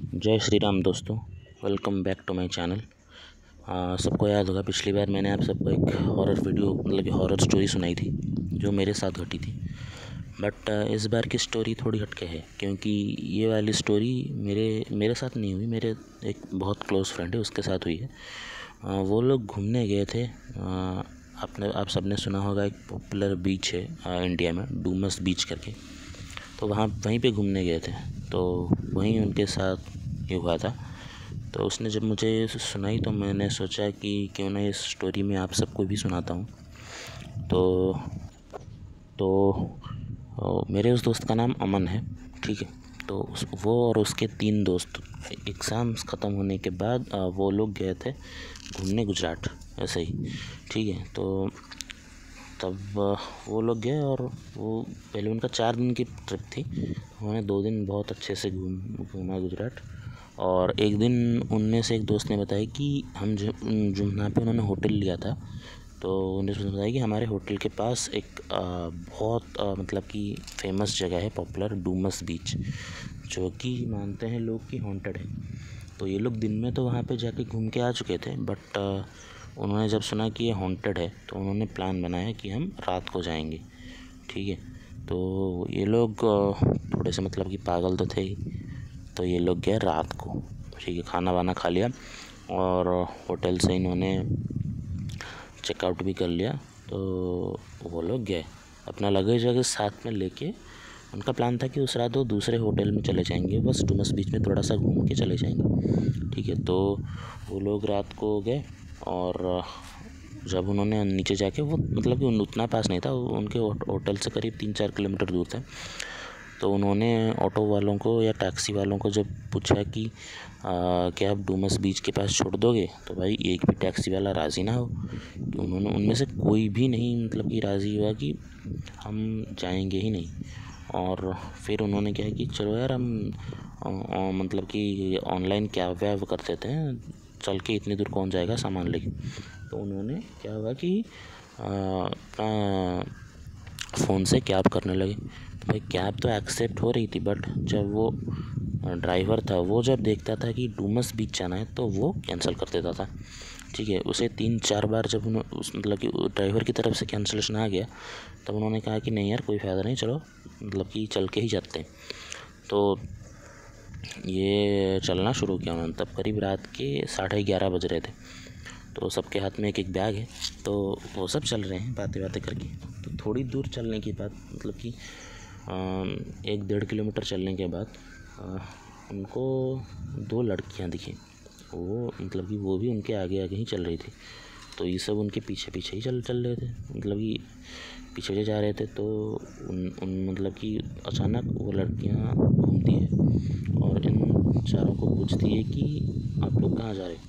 जय श्री राम दोस्तों, welcome back to my channel. सबको याद होगा पिछली बार मैंने आप सबको एक हॉरर वीडियो मतलब कि हॉरर स्टोरी सुनाई थी जो मेरे साथ घटी थी। बट इस बार की स्टोरी थोड़ी हटके है, क्योंकि ये वाली स्टोरी मेरे साथ नहीं हुई, मेरे एक बहुत क्लोज़ फ्रेंड है उसके साथ हुई है। वो लोग घूमने गए थे। आप सबने सुना होगा, एक पॉपुलर बीच है इंडिया में, डूमस बीच करके। तो वहीं पे घूमने गए थे, तो वहीं उनके साथ ये हुआ था। तो उसने जब मुझे सुनाई तो मैंने सोचा कि क्यों ना इस स्टोरी में आप सबको भी सुनाता हूँ। तो मेरे उस दोस्त का नाम अमन है, ठीक है। तो वो और उसके 3 दोस्त एग्ज़ाम्स ख़त्म होने के बाद वो लोग गए थे घूमने गुजरात, ऐसे ही, ठीक है। तो तब वो लोग गए और वो पहले उनका 4 दिन की ट्रिप थी। उन्होंने 2 दिन बहुत अच्छे से घूमा गुजरात। और एक दिन उनमें से एक दोस्त ने बताया कि हम जो जहाँ पे उन्होंने होटल लिया था, तो उन्होंने बताया कि हमारे होटल के पास एक बहुत मतलब कि फेमस जगह है, पॉपुलर डूमस बीच, जो कि मानते हैं लोग कि हॉन्टेड है। तो ये लोग दिन में तो वहाँ पे जाके घूम के आ चुके थे, बट उन्होंने जब सुना कि ये हॉन्टेड है तो उन्होंने प्लान बनाया कि हम रात को जाएंगे, ठीक है। तो ये लोग थोड़े से मतलब कि पागल तो थे ही, तो ये लोग गए रात को, ठीक है। खाना वाना खा लिया और होटल से इन्होंने चेकआउट भी कर लिया। तो वो लोग गए अपना लगेज वगैरह साथ में लेके। उनका प्लान था कि उस रात वो दूसरे होटल में चले जाएंगे, बस डूमस बीच में थोड़ा सा घूम के चले जाएंगे, ठीक है। तो वो लोग रात को गए और जब उन्होंने नीचे जाके, वो मतलब कि उतना पास नहीं था, उनके होटल से करीब 3-4 किलोमीटर दूर था। तो उन्होंने ऑटो वालों को या टैक्सी वालों को जब पूछा कि क्या आप डूमस बीच के पास छोड़ दोगे, तो भाई एक भी टैक्सी वाला राज़ी ना हो। तो उन्होंने उनमें से कोई भी नहीं मतलब कि राज़ी हुआ कि हम जाएंगे ही नहीं। और फिर उन्होंने क्या है कि चलो यार हम मतलब कि ऑनलाइन कैब वैब कर देते हैं, चल के इतनी दूर कौन जाएगा सामान लेके। तो उन्होंने क्या हुआ कि अपना फ़ोन से कैब करने लगे। तो भाई कैब तो एक्सेप्ट हो रही थी, बट जब वो ड्राइवर था, वो जब देखता था कि डूमस बीच जाना है तो वो कैंसिल कर देता था, ठीक है। उसे 3-4 बार जब उस मतलब कि ड्राइवर की तरफ से कैंसिलेशन आ गया, तब उन्होंने कहा कि नहीं यार कोई फ़ायदा नहीं, चलो मतलब कि चल के ही जाते हैं। तो ये चलना शुरू किया उन्होंने। तब करीब रात के 11:30 बज रहे थे। तो सबके हाथ में एक बैग है, तो वो सब चल रहे हैं बातें करके। तो थोड़ी दूर चलने के बाद मतलब कि 1-1.5 किलोमीटर चलने के बाद उनको 2 लड़कियां दिखी। वो मतलब कि वो भी उनके आगे आगे ही चल रही थी। तो ये सब उनके पीछे पीछे ही चल रहे थे, मतलब कि पीछे जा रहे थे। तो उन मतलब कि अचानक वो लड़कियां घूमती है और इन चारों को पूछती है कि आप लोग कहाँ जा रहे हो।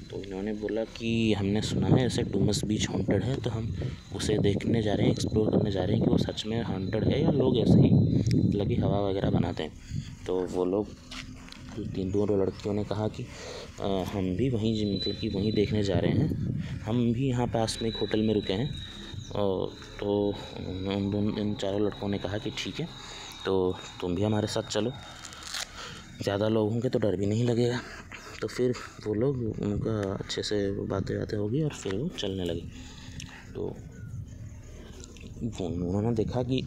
तो इन्होंने बोला कि हमने सुना है ऐसे डूमस बीच हॉन्टेड है, तो हम उसे देखने जा रहे हैं, एक्सप्लोर करने जा रहे हैं कि वो सच में हॉन्टेड है या लोग ऐसे ही मतलब कि हवा वगैरह बनाते हैं। तो वो लोग दोनों लड़कियों ने कहा कि हम भी वहीं मतलब कि वहीं देखने जा रहे हैं, हम भी यहाँ पास में एक होटल में रुके हैं। तो इन चारों लड़कों ने कहा कि ठीक है, तो तुम भी हमारे साथ चलो, ज़्यादा लोग होंगे तो डर भी नहीं लगेगा। तो फिर वो लोग, उनका अच्छे से बातें होगी और फिर वो चलने लगे। तो उन्होंने देखा कि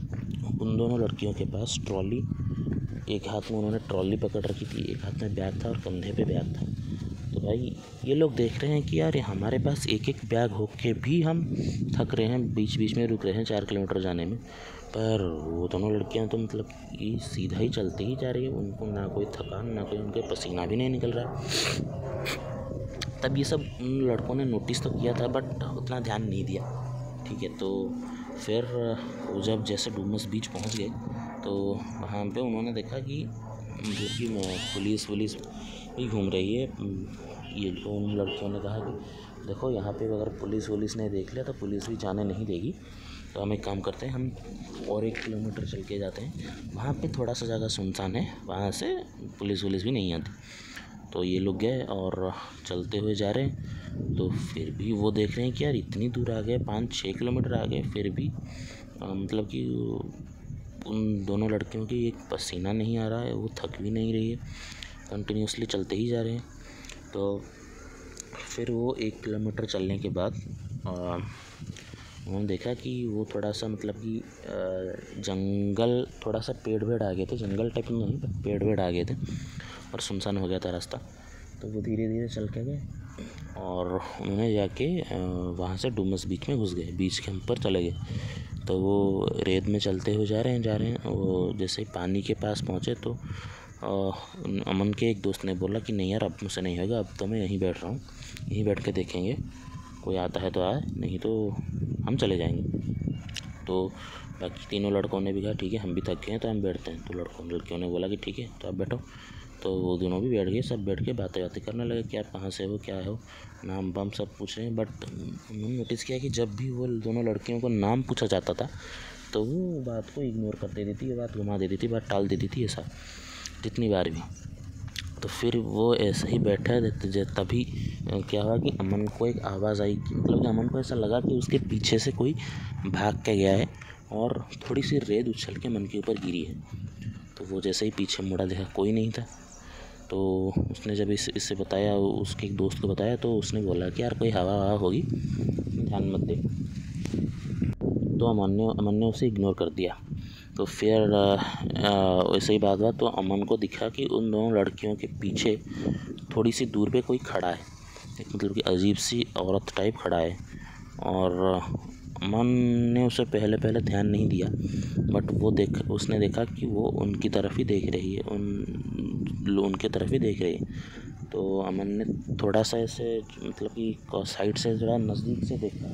उन दोनों लड़कियों के पास ट्रॉली, एक हाथ में उन्होंने ट्रॉली पकड़ रखी थी, एक हाथ में बैग था और कंधे पे बैग था। तो भाई ये लोग देख रहे हैं कि यार हमारे पास एक बैग हो के भी हम थक रहे हैं, बीच बीच में रुक रहे हैं 4 किलोमीटर जाने में। पर वो दोनों लड़कियां तो मतलब कि सीधा ही चलती ही जा रही है, उनको ना कोई थकान, ना कोई उनके पसीना भी नहीं निकल रहा है। तब ये सब उन लड़कों ने नोटिस तो किया था, बट उतना ध्यान नहीं दिया, ठीक है। तो फिर वो जब जैसे डूमस बीच पहुंच गए, तो वहाँ पे उन्होंने देखा कि जो कि पुलिस भी घूम रही है। ये उन लड़कियों ने कहा कि देखो यहाँ पे अगर पुलिस ने देख लिया तो पुलिस भी जाने नहीं देगी, तो हम एक काम करते हैं, हम और 1 किलोमीटर चल के जाते हैं, वहाँ पे थोड़ा सा जगह सुनसान है, वहाँ से पुलिस भी नहीं आती। तो ये लोग गए और चलते हुए जा रहे हैं। तो फिर भी वो देख रहे हैं कि यार इतनी दूर आ गए, 5-6 किलोमीटर आ गए, फिर भी मतलब कि उन दोनों लड़कियों की एक पसीना नहीं आ रहा है, वो थक भी नहीं रही है। कंटिन्यूसली चलते ही जा रहे हैं। तो फिर वो 1 किलोमीटर चलने के बाद उन्होंने देखा कि वो थोड़ा सा मतलब कि जंगल, थोड़ा सा पेड़ आ गए थे, जंगल टाइप में नहीं, पेड़ आ गए थे और सुनसान हो गया था रास्ता। तो वो धीरे धीरे चल के गए और उन्होंने जाके वहाँ से डुमस बीच में घुस गए, बीच के ऊपर चले गए। तो वो रेत में चलते हुए जा रहे हैं। वो जैसे ही पानी के पास पहुँचे तो अमन के एक दोस्त ने बोला कि नहीं यार, अब मुझसे नहीं होगा, अब तो मैं यहीं बैठ रहा हूँ, यहीं बैठ के देखेंगे, कोई आता है तो आए, नहीं तो हम चले जाएंगे। तो बाकी तीनों लड़कों ने भी कहा ठीक है, हम भी थक गए हैं तो हम बैठते हैं। तो लड़कियों ने बोला कि ठीक है तो आप बैठो। तो वो दोनों भी बैठ गए, सब बैठ के बातें करने लगे कि आप कहाँ से हो, क्या हो, नाम वाम सब पूछ रहे हैं। बट उन्होंने नोटिस किया कि जब भी वो दोनों लड़कियों को नाम पूछा जाता था तो वो बात को इग्नोर कर देती थी, बात घुमा देती थी, बात टाल देती थी, ऐसा जितनी बार भी। तो फिर वो ऐसे ही बैठा रहते, तभी क्या हुआ कि अमन को एक आवाज़ आई, मतलब कि अमन को ऐसा लगा कि उसके पीछे से कोई भाग के गया है और थोड़ी सी रेत उछल के अमन के ऊपर गिरी है। तो वो जैसे ही पीछे मुड़ा, देखा कोई नहीं था। तो उसने जब इससे बताया, उसके एक दोस्त को बताया, तो उसने बोला कि यार कोई हवा होगी, ध्यान मत दे। तो अमन ने उसे इग्नोर कर दिया। तो फिर वैसे ही बात हुआ तो अमन को दिखा कि उन दोनों लड़कियों के पीछे थोड़ी सी दूर पे कोई खड़ा है, एक मतलब कि अजीब सी औरत टाइप खड़ा है। और अमन ने उसे पहले ध्यान नहीं दिया, बट उसने देखा कि वो उनकी तरफ ही देख रही है, उनके तरफ ही देख रही है। तो अमन ने थोड़ा सा ऐसे मतलब कि साइड से थोड़ा नज़दीक से देखा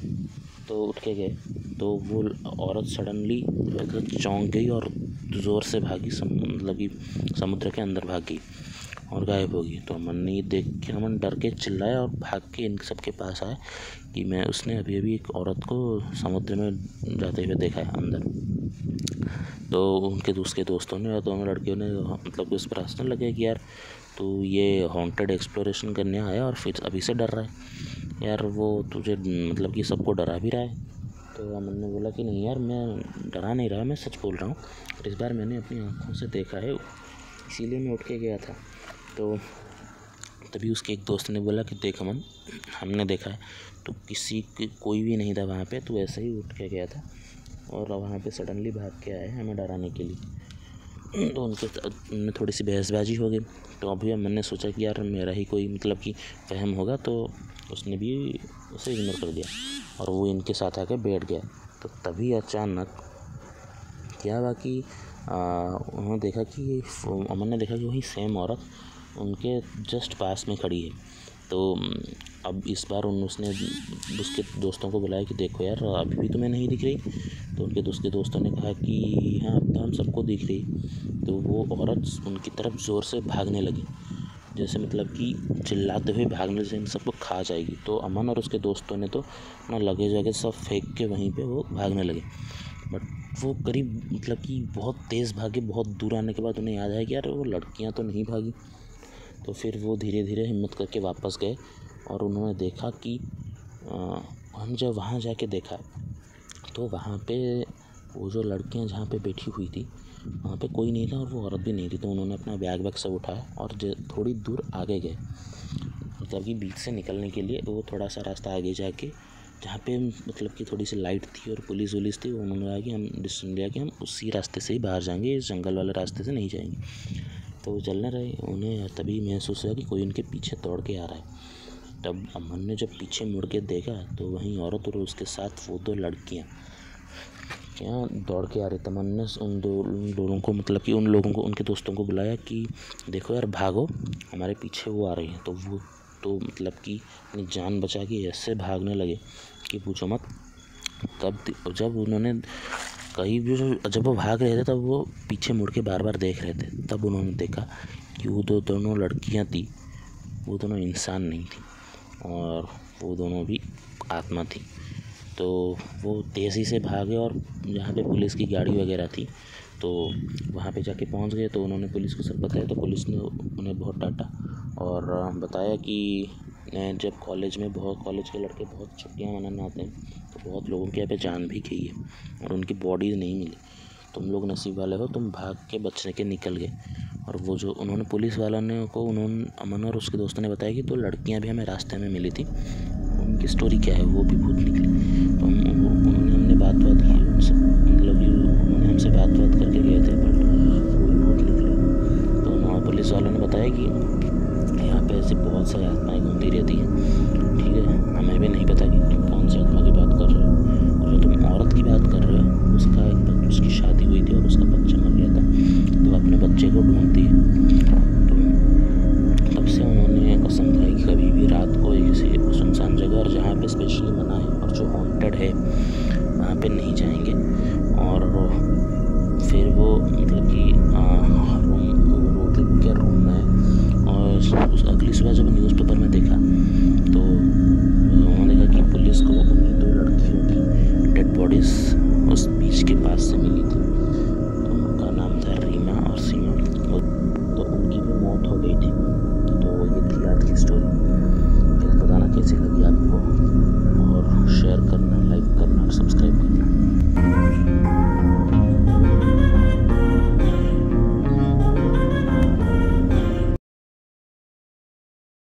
तो उठ के गए। तो वो औरत सडनली मतलब चौंक गई और ज़ोर से भागी, मतलब कि समुद्र के अंदर भाग गई और गायब हो गई। तो अमन ने ये देख के, अमन डर के चिल्लाया और भाग के इन सब के पास आया कि उसने अभी एक औरत को समुद्र में जाते हुए देखा है अंदर। तो उनके दूसरे दोस्तों ने और दोनों लड़कियों ने मतलब कि उस पर हंसने लगे कि यार तू ये हॉन्टेड एक्सप्लोरेशन करने आया और फिर अभी से डर रहा है यार, वो तुझे मतलब कि सबको डरा भी रहा है। तो अमन ने बोला कि नहीं यार, मैं डरा नहीं रहा, मैं सच बोल रहा हूँ, और इस बार मैंने अपनी आँखों से देखा है, इसीलिए मैं उठ के गया था। तो तभी उसके एक दोस्त ने बोला कि देख अमन, हमने देखा है, तो कोई भी नहीं था वहाँ पे, तो ऐसे ही उठ के गया था और वहाँ पे सडनली भाग के आए हमें डराने के लिए। तो उनमें थोड़ी सी बहसबाजी हो गई। तो अभी अमन ने सोचा कि यार मेरा ही कोई मतलब कि वहम होगा, तो उसने भी उसे इग्नोर कर दिया और वो इनके साथ आके बैठ गया। तो तभी अचानक क्या हुआ कि उन्होंने देखा कि अमन ने देखा कि वही सेम औरत उनके जस्ट पास में खड़ी है। तो अब इस बार उसने उसके दोस्तों को बुलाया कि देखो यार, अभी भी तुम्हें नहीं दिख रही। तो उनके दूसरे दोस्तों ने कहा कि हाँ, अब तो हम सबको दिख रही। तो वो औरत उनकी तरफ ज़ोर से भागने लगी, जैसे मतलब कि चिल्लाते हुए भागने से इन सबको खा जाएगी। तो अमन और उसके दोस्तों ने तो अपना लगेज वगैरह सब फेंक के वहीं पे वो भागने लगे। बट वो करीब मतलब कि बहुत तेज़ भागे। बहुत दूर आने के बाद उन्हें याद आया कि यार वो लड़कियां तो नहीं भागी। तो फिर वो धीरे धीरे हिम्मत करके वापस गए और उन्होंने देखा कि हम जब वहाँ जाके देखा तो वहाँ पे वो जो लड़कियां जहाँ पे बैठी हुई थी वहाँ पे कोई नहीं था और वो औरत भी नहीं थी। तो उन्होंने अपना बैग सब उठाया और थोड़ी दूर आगे गए, मतलब कि बीच से निकलने के लिए। वो थोड़ा सा रास्ता आगे जाके जहाँ पे मतलब कि थोड़ी सी लाइट थी और पुलिस थी, उन्होंने कहा कि हम डिसीजन लिया कि हम उसी रास्ते से ही बाहर जाएंगे, इस जंगल वाले रास्ते से नहीं जाएंगे। तो वो चलने रहे। उन्हें तभी महसूस हुआ कि कोई उनके पीछे दौड़ के आ रहा है। तब अमन ने जब पीछे मुड़ के देखा तो वहीं औरत और उसके साथ वो 2 लड़कियाँ क्या दौड़ के आ रही। तब अमन ने उन लोगों को मतलब कि उन लोगों को, उनके दोस्तों को बुलाया कि देखो यार, भागो, हमारे पीछे वो आ रही हैं। तो वो तो मतलब कि अपनी जान बचा के ऐसे भागने लगे कि पूछो मत। तब जब उन्होंने कहीं भी जब वो भाग रहे थे तब वो पीछे मुड़ के बार बार देख रहे थे। तब उन्होंने देखा कि वो दोनों लड़कियां थी, वो दोनों इंसान नहीं थी और वो दोनों भी आत्मा थी। तो वो तेज़ी से भागे और जहाँ पे पुलिस की गाड़ी वगैरह थी तो वहाँ पे जाके पहुँच गए। तो उन्होंने पुलिस को सब बताया। तो पुलिस ने उन्हें बहुत डांटा और बताया कि जब कॉलेज के लड़के बहुत छुट्टियाँ मनाने आते हैं तो बहुत लोगों के यहाँ पे जान भी गई है और उनकी बॉडीज़ नहीं मिली। तुम लोग नसीब वाले हो, तुम भाग के बचने के निकल गए और वो जो उन्होंने पुलिस वाला ने को उन्होंने अमन और उसके दोस्तों ने बताया कि 2 लड़कियां भी हमें रास्ते में मिली थी, उनकी स्टोरी क्या है वो भी भूत निकली। तो उन्होंने हमने बात की उनसे, मतलब कि उन्होंने हमसे बात करके गए थे, बट वो भी भूत निकले। तो पुलिस वालों ने बताया कि यहाँ पे ऐसी बहुत सारी आत्माएँ घूमती रहती हैं, ठीक है। हमें भी नहीं पता कि तुम कौन सी आत्मा की बात कर रहे हो, और जो तुम औरत की बात कर रहे हो उसकी शादी हुई थी और उसका बच्चा मर गया था, तो अपने बच्चे को ढूंढती है। तो तब से उन्होंने कसम खाई कि कभी भी रात को किसी सुनसान जगह, और जहाँ पे स्पेशली मना है और जो हॉन्टेड है वहाँ पे नहीं जाएंगे। और फिर वो मतलब कि रूम में, और उस अगली सुबह जब न्यूज़पेपर